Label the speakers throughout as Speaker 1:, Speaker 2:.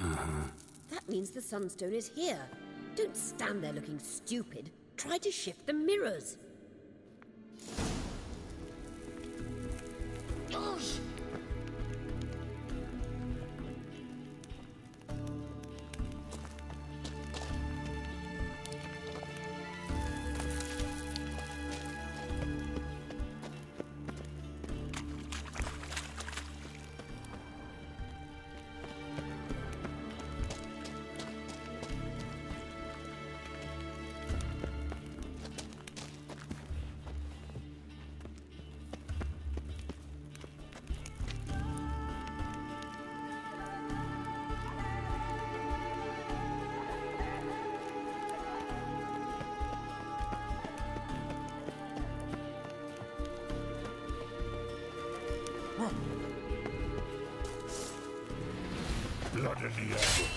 Speaker 1: That means the Sunstone is here. Don't stand there looking stupid. Try to shift the mirrors.
Speaker 2: Gosh! Blood in the air.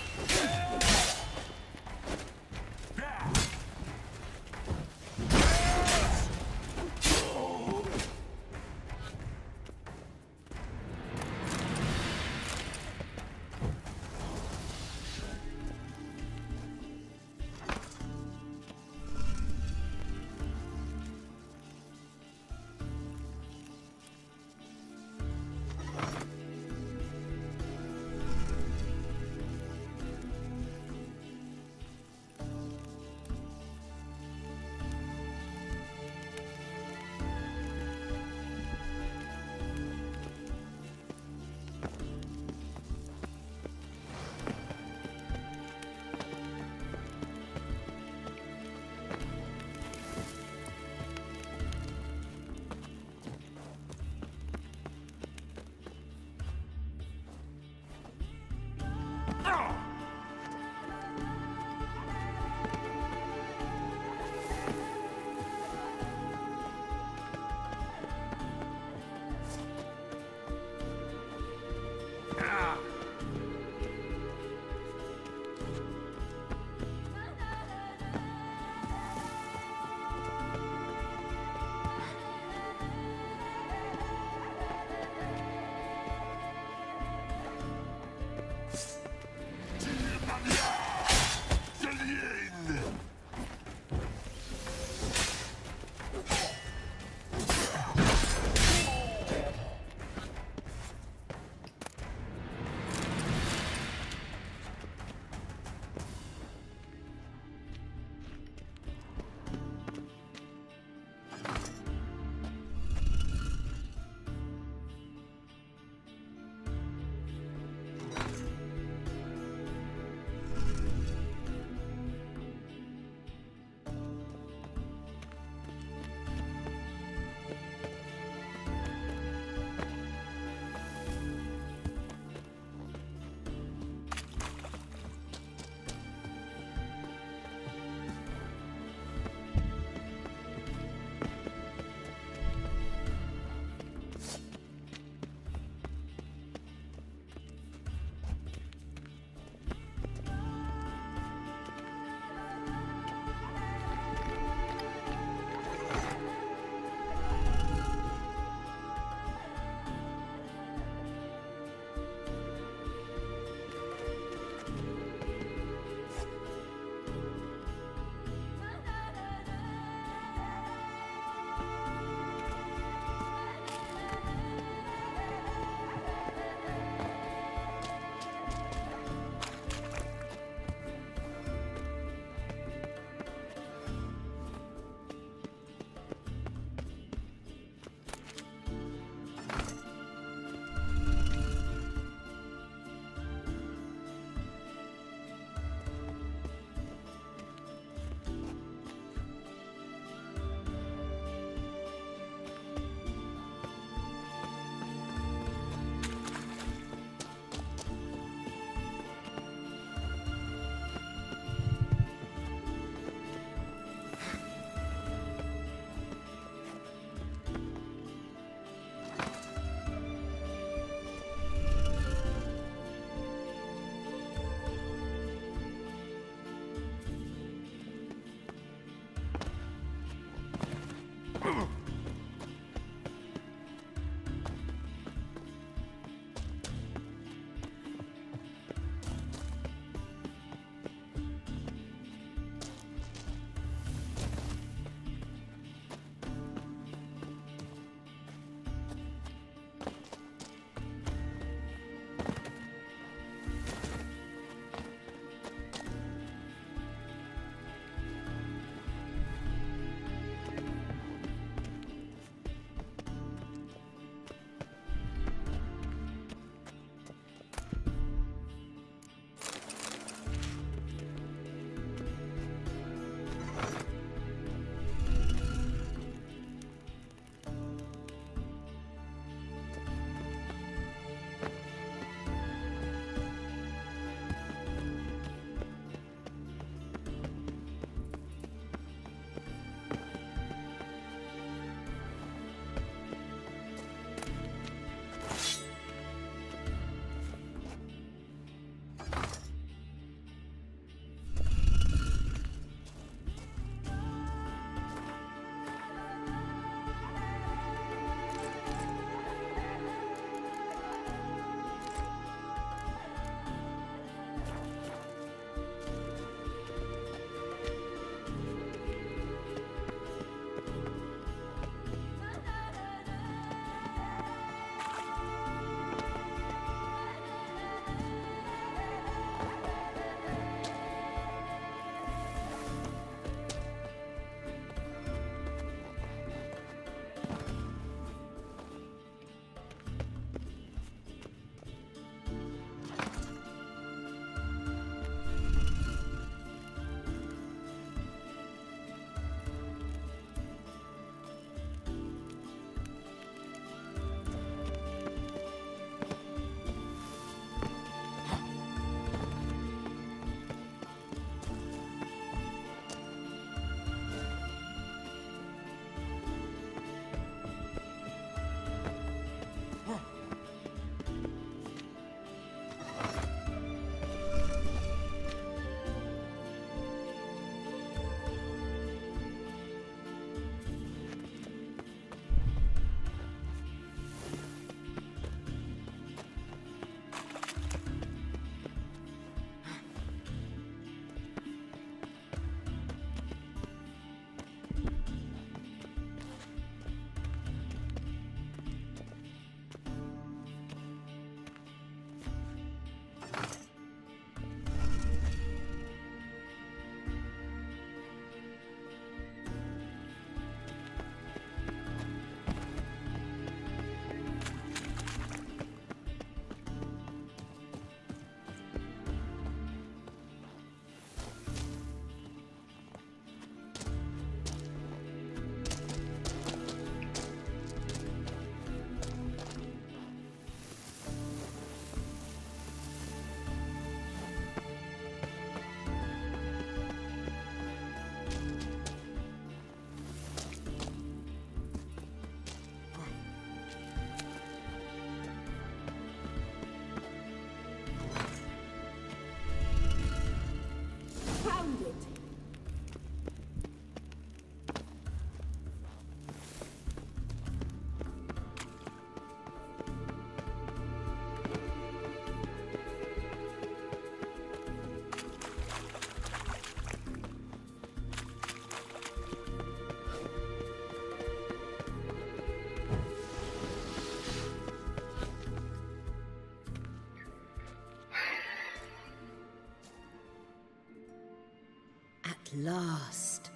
Speaker 1: last.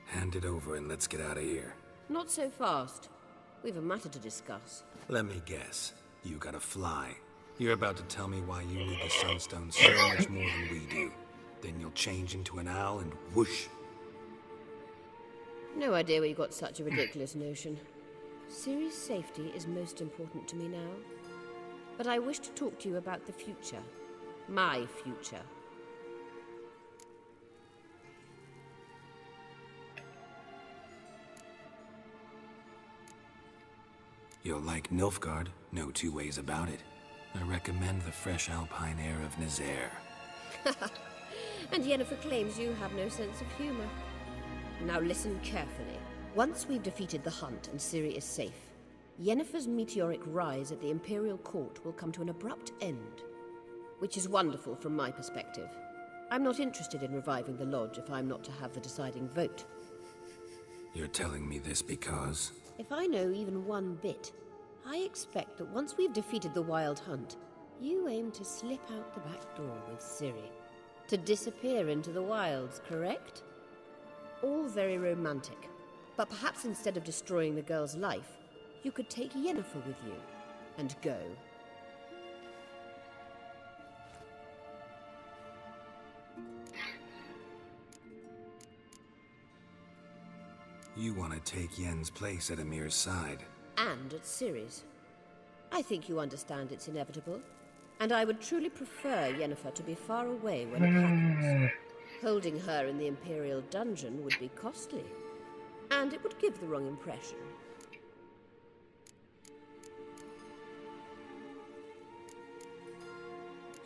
Speaker 3: Hand it over and let's get out of here.
Speaker 1: Not so fast. We've a matter to discuss.
Speaker 3: Let me guess. You gotta fly. You're about to tell me why you need the Sunstone so much more than we do. Then you'll change into an owl and whoosh.
Speaker 1: No idea where you got such a ridiculous notion. Ciri's safety is most important to me now. But I wish to talk to you about the future. My future.
Speaker 3: You'll like Nilfgaard, no two ways about it. I recommend the fresh alpine air of Nazaire.
Speaker 1: And Yennefer claims you have no sense of humor. Now listen carefully. Once we've defeated the Hunt and Ciri is safe, Yennefer's meteoric rise at the Imperial Court will come to an abrupt end. Which is wonderful from my perspective. I'm not interested in reviving the Lodge if I'm not to have the deciding vote.
Speaker 3: You're telling me this because...
Speaker 1: If I know even one bit, I expect that once we've defeated the Wild Hunt, you aim to slip out the back door with Ciri. To disappear into the wilds, correct? All very romantic. But perhaps instead of destroying the girl's life, you could take Yennefer with you and go.
Speaker 3: You want to take Yen's place at Amir's side.
Speaker 1: And at Ciri's. I think you understand it's inevitable. And I would truly prefer Yennefer to be far away when it happens. Holding her in the Imperial dungeon would be costly. And it would give the wrong impression.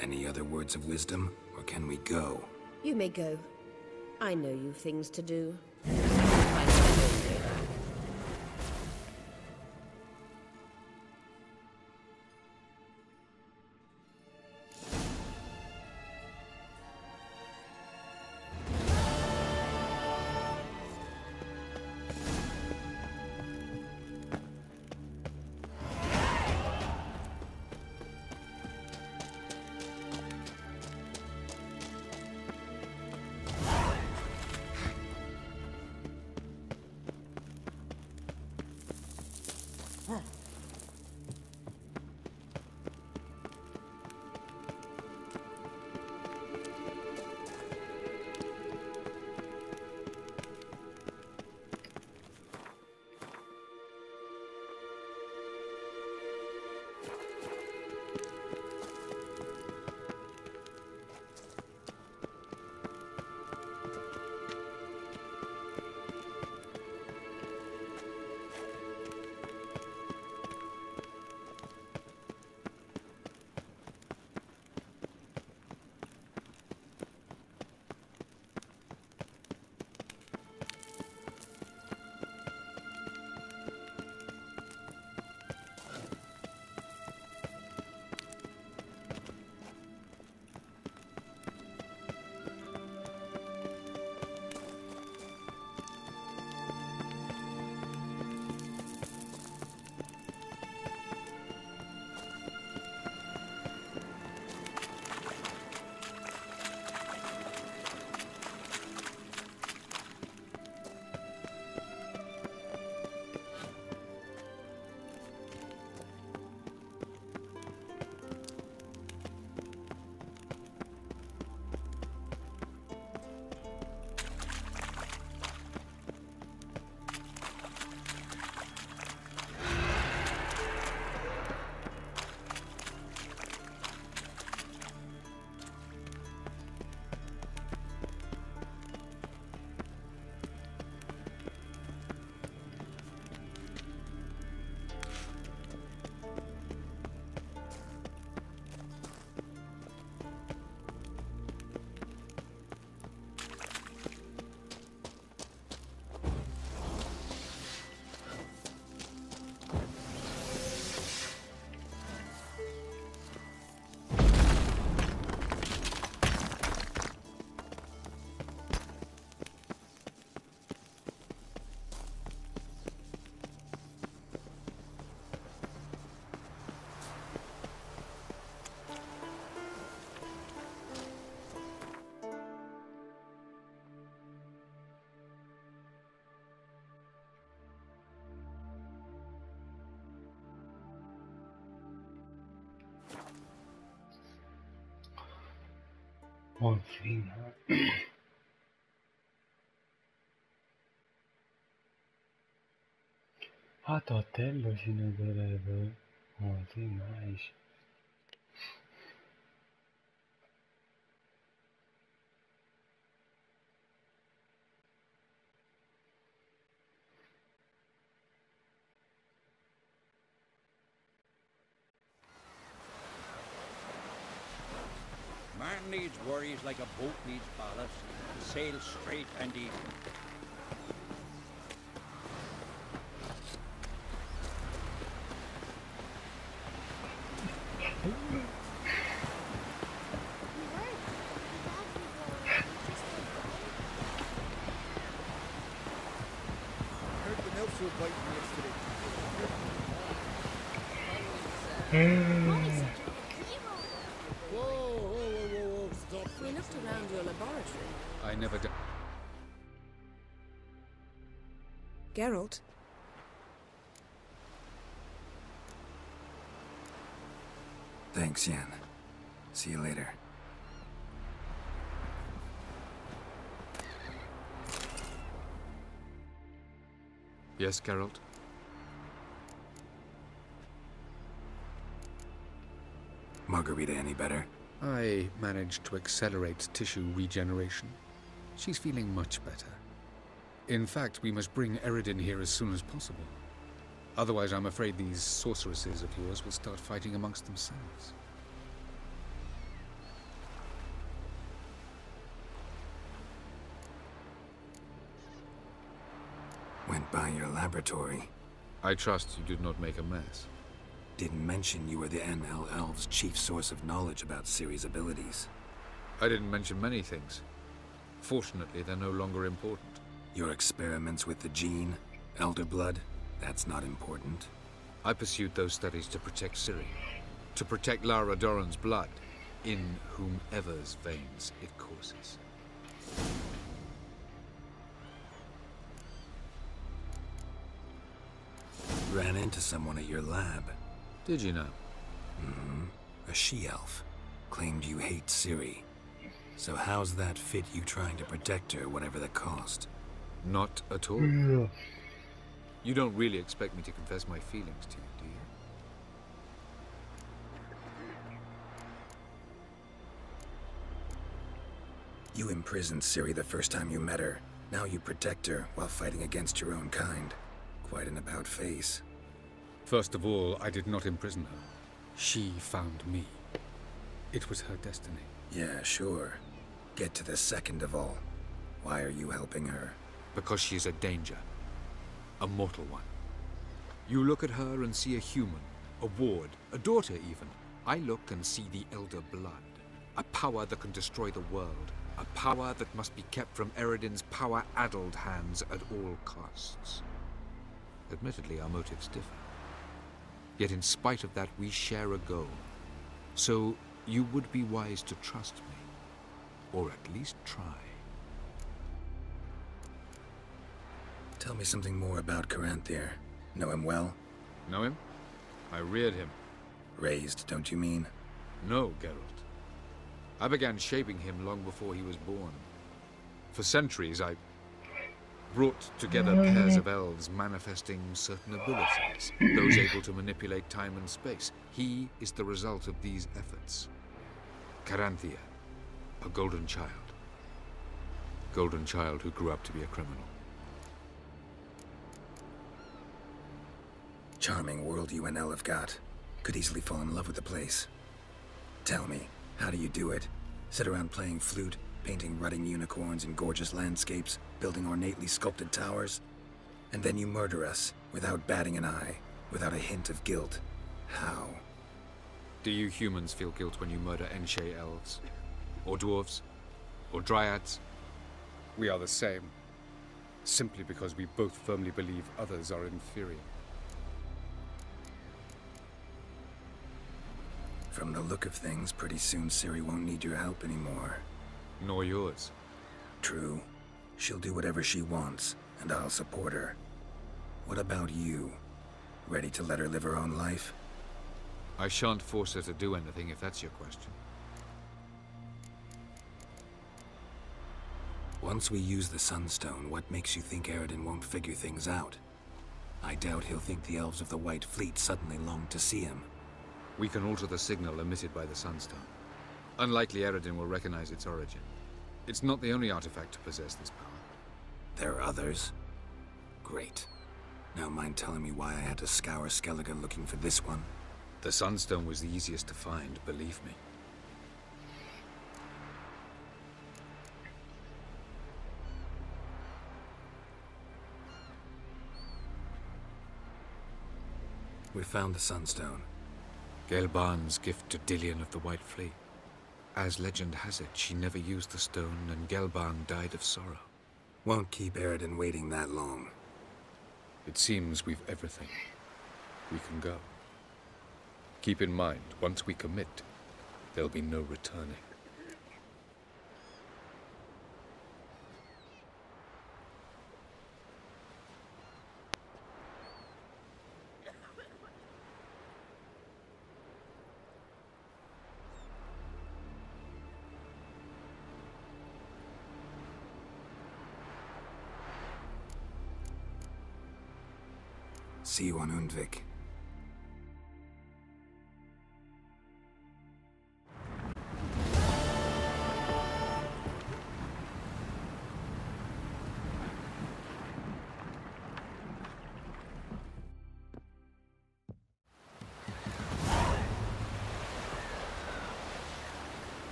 Speaker 3: Any other words of wisdom, or can we go?
Speaker 1: You may go. I know you've things to do.
Speaker 4: En fin. Hát a tellosin öbölből az imás.
Speaker 5: Man needs worries like a boat needs ballast. Sail straight and even.
Speaker 6: Heard the elves were biting yesterday. Whoa, stop.
Speaker 1: We looked around your laboratory.
Speaker 3: I never did.
Speaker 7: Geralt?
Speaker 3: Thanks, Yen. See you later. Yes, Geralt? Margarita any better? I managed to accelerate tissue regeneration. She's feeling much better. In fact, we must bring Eredin here as soon as possible. Otherwise, I'm afraid these sorceresses of yours will start fighting amongst themselves. Went by your laboratory. I trust you did not make a mess. Didn't mention you were the NL Elves' chief source of knowledge about Ciri's abilities. I didn't mention many things. Fortunately, they're no longer important. Your experiments with the gene, Elder Blood, that's not important. I pursued those studies to protect Ciri. To protect Lara Dorren's blood, in whomever's veins it courses. Ran into someone at your lab. Did you know? Mm-hmm. A she-elf. Claimed you hate Ciri. So how's that fit you trying to protect her, whatever the cost? Not at all.
Speaker 4: Yeah.
Speaker 3: You don't really expect me to confess my feelings to you, do you? You imprisoned Ciri the first time you met her. Now you protect her while fighting against your own kind. Quite an about-face. First of all, I did not imprison her. She found me. It was her destiny. Yeah, sure. Get to the second of all. Why are you helping her? Because she's a danger. A mortal one. You look at her and see a human, a ward, a daughter even. I look and see the Elder Blood. A power that can destroy the world. A power that must be kept from Eredin's power-addled hands at all costs. Admittedly, our motives differ. Yet in spite of that, we share a goal. So, you would be wise to trust me. Or at least try. Tell me something more about Caranthir. Know him well? Know him? I reared him. Raised, don't you mean? No, Geralt. I began shaping him long before he was born. For centuries, I brought together pairs of elves manifesting certain abilities, those able to manipulate time and space. He is the result of these efforts. Caranthir, a golden child. Golden child who grew up to be a criminal. Charming world you and El have got. Could easily fall in love with the place. Tell me, how do you do it? Sit around playing flute, painting rutting unicorns in gorgeous landscapes, building ornately sculpted towers? And then you murder us, without batting an eye, without a hint of guilt. How? Do you humans feel guilt when you murder Enshe elves? Or dwarves? Or dryads? We are the same. Simply because we both firmly believe others are inferior. From the look of things, pretty soon Ciri won't need your help anymore. Nor yours. True. She'll do whatever she wants, and I'll support her. What about you? Ready to let her live her own life? I shan't force her to do anything if that's your question. Once we use the Sunstone, what makes you think Eredin won't figure things out? I doubt he'll think the Elves of the White Fleet suddenly long to see him.
Speaker 8: We can alter the signal emitted by the Sunstone. Unlikely Eredin will recognize its origin. It's not the only artifact to possess this power.
Speaker 3: There are others? Great. Now mind telling me why I had to scour Skellige looking for this one?
Speaker 8: The Sunstone was the easiest to find, believe me.
Speaker 3: We found the Sunstone.
Speaker 8: Gelban's gift to Dillion of the White Fleet. As legend has it, she never used the stone, and Gelban died of sorrow.
Speaker 3: Won't keep Eredin waiting that long.
Speaker 8: It seems we've everything. We can go. Keep in mind, once we commit, there'll be no returning.
Speaker 3: See you on Undvik.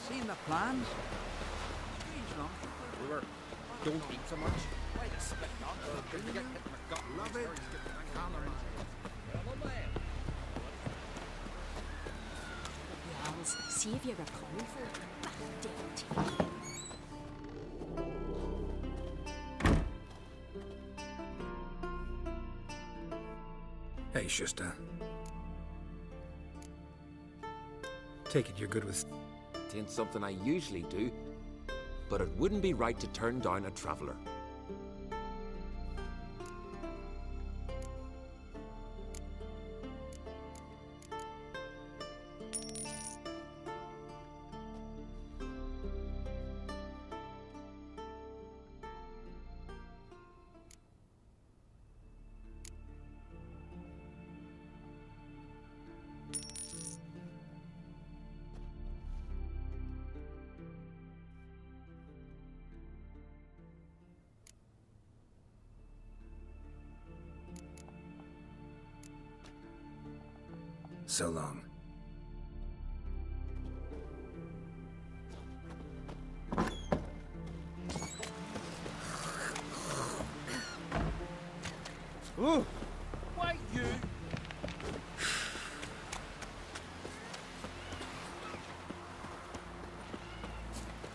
Speaker 5: Seen the plans? Strange enough. We were, don't eat so much. Why the spit not? Couldn't get hit in the gut. Love it.
Speaker 9: Yalls, see if you're coming for it.
Speaker 3: Hey, Shusta. Take it you're good with...
Speaker 10: It ain't something I usually do, but it wouldn't be right to turn down a traveller.
Speaker 3: So long.
Speaker 6: Ooh!
Speaker 5: Why you?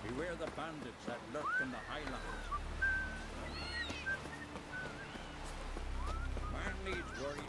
Speaker 5: Beware the bandits that lurk in the highlands. Man needs worry.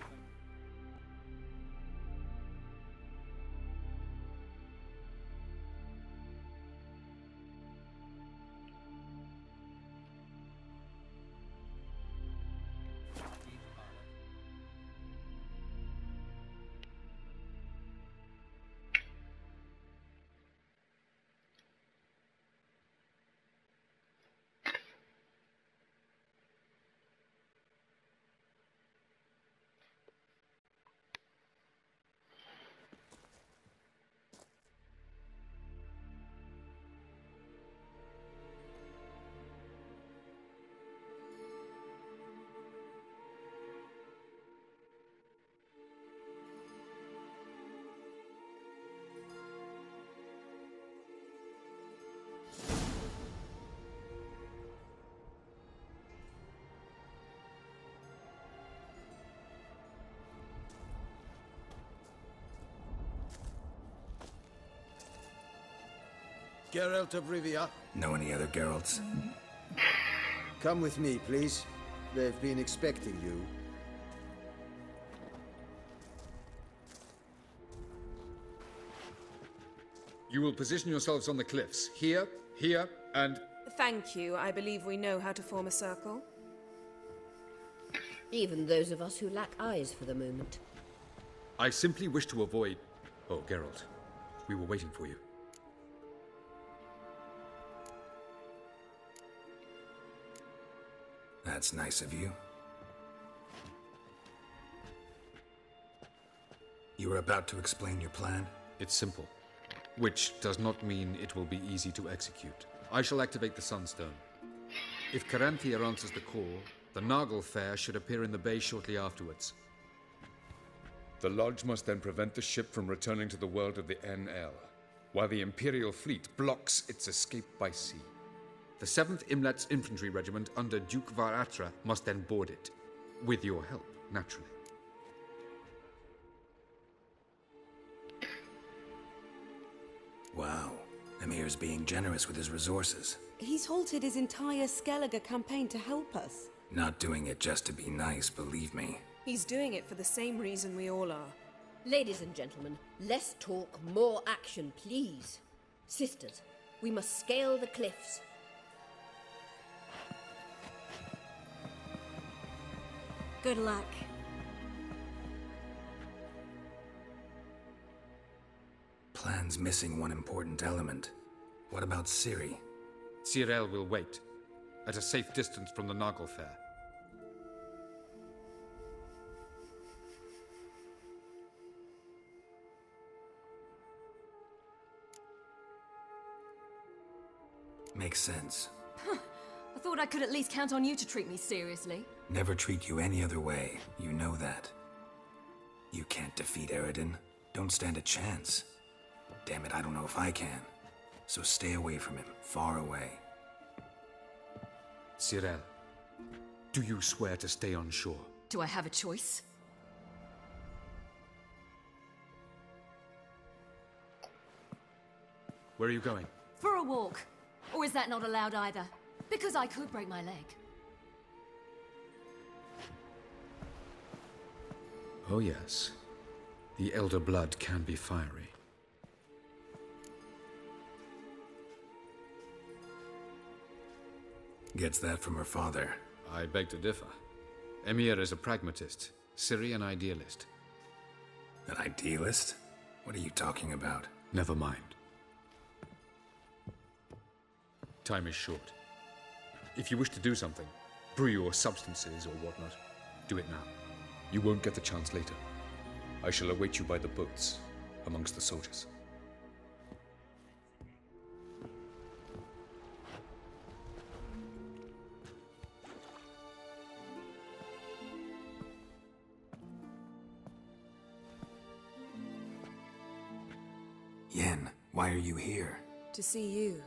Speaker 6: Geralt of Rivia,
Speaker 3: Know any other Geralts?
Speaker 6: come with me, please. They've been expecting you.
Speaker 8: You will position yourselves on the cliffs. Here, here, and...
Speaker 7: Thank you. I believe we know how to form a circle.
Speaker 1: Even those of us who lack eyes for the moment.
Speaker 8: I simply wish to avoid... Oh, Geralt. We were waiting for you.
Speaker 3: That's nice of you. You were about to explain your plan?
Speaker 8: It's simple. Which does not mean it will be easy to execute. I shall activate the Sunstone. If Caranthia answers the call, the Naglfar should appear in the bay shortly afterwards. The Lodge must then prevent the ship from returning to the world of the NL, while the Imperial fleet blocks its escape by sea. The 7th Imlet's Infantry Regiment under Duke Varatra must then board it. With your help, naturally.
Speaker 3: Wow. Emir's being generous with his resources.
Speaker 7: He's halted his entire Skellige campaign to help us.
Speaker 3: Not doing it just to be nice, believe me.
Speaker 7: He's doing it for the same reason we all are.
Speaker 1: Ladies and gentlemen, less talk, more action, please. Sisters, we must scale the cliffs.
Speaker 9: Good luck.
Speaker 3: Plan's missing one important element. What about Ciri?
Speaker 8: Cyril will wait, at a safe distance from the Naglfar.
Speaker 3: Makes sense.
Speaker 9: I thought I could at least count on you to treat me seriously.
Speaker 3: Never treat you any other way. You know that. You can't defeat Eredin. Don't stand a chance. Damn it, I don't know if I can. So stay away from him. Far away.
Speaker 8: Cyril, do you swear to stay on shore?
Speaker 9: Do I have a choice?
Speaker 8: Where are you going?
Speaker 9: For a walk. Or is that not allowed either? Because I could break my leg.
Speaker 8: Oh yes. The Elder Blood can be fiery.
Speaker 3: Gets that from her father.
Speaker 8: I beg to differ. Emir is a pragmatist, Ciri an idealist.
Speaker 3: An idealist? What are you talking about?
Speaker 8: Never mind. Time is short. If you wish to do something, brew your substances or whatnot, do it now. You won't get the chance later. I shall await you by the boats, amongst the soldiers.
Speaker 3: Why are you here?
Speaker 7: To see you.